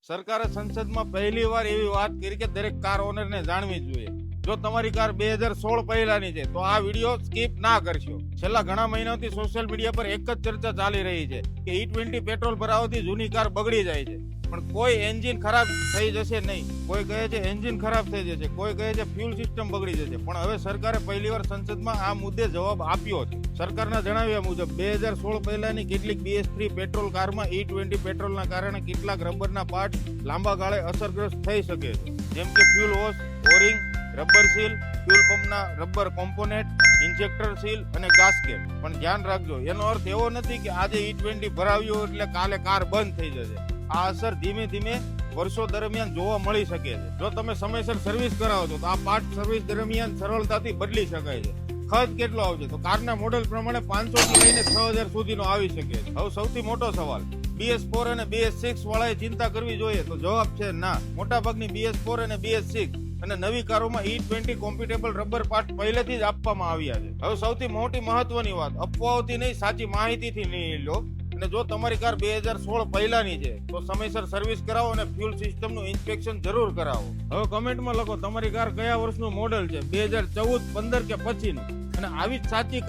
સરકારે સંસદમાં પહેલી વાર એવી વાત કરી કે દરેક કાર ઓનરને જાણવી જ જોઈએ. જો તમારી કાર 2016 પહેલાની છે તો આ વિડીયો સ્કીપ ના કરશો. છેલ્લા ઘણા મહિનાથી સોશિયલ મીડિયા પર એક જ ચર્ચા ચાલી રહી છે કે E20 પેટ્રોલ ભરાવાથી જૂની કાર બગડી જાય છે, પણ કોઈ એન્જિન ખરાબ થઈ જશે નહીં. કોઈ કહે છે એન્જિન ખરાબ થઈ જશે, કોઈ કહે છે ફ્યુલ સિસ્ટમ બગડી જશે. પણ હવે સરકારે પહેલીવાર સંસદમાં આ મુદ્દે જવાબ આપ્યો છે. સરકારના જણાવ્યા મુજબ 2016 પહેલાની કેટલીક BS3 પેટ્રોલ કારમાં E20 પેટ્રોલના કારણે કેટલાક રબરના પાર્ટ લાંબા ગાળે અસરગ્રસ્ત થઈ શકે છે, જેમ કે fuel hose, O ring, rubber seal, fuel પંપના રબર કોમ્પોનેન્ટ, ઇન્જેક્ટર સીલ અને ગાસ્કેટ. પણ ધ્યાન રાખજો, એનો અર્થ એવો નથી કે આજે E20 ભરાવ્યું એટલે કાલે કાર બંધ થઈ જશે. આ અસર ધીમે ધીમે વર્ષો દરમિયાન જોવા મળી શકે છે. જો તમે સમયસર સર્વિસ કરાવો છો તો આ પાર્ટ સર્વિસ દરમિયાન સરળતાથી બદલી શકાય છે. ખર્ચ કેટલો આવશે તો કારના મોડેલ પ્રમાણે 500 થી લઈને 6000 સુધીનો આવી શકે છે. હવે સૌથી મોટો સવાલ, BS4 અને BS6 વાળાએ ચિંતા કરવી જોઈએ તો જવાબ છે ના. મોટાભાગની BS4 અને BS6 અને નવી કારોમાં E20 કોમ્પિટેબલ રબર પાર્ટ પહેલેથી જ આપવામાં આવ્યા છે. હવે સૌથી મોટી મહત્વની વાત, અફવાઓથી નહીં, સાચી માહિતીથી નહીં લો. અને જો તમારી કાર 2016 પહેલાની છે તો સમયસર સર્વિસ કરાવો અને ફ્યુલ સિસ્ટમનું ઇન્સ્પેક્શન જરૂર કરાવો. હવે કમેન્ટમાં લખો તમારી કાર કયા વર્ષનું મોડેલ છે, 2014, 15 કે પછીનું. અને આવી જ સાચી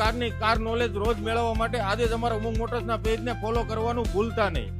કાર નોલેજ રોજ મેળવવા માટે આજે જ અમારા ઉમંગ મોટર્સના પેજને ફોલો કરવાનું ભૂલતા નહીં.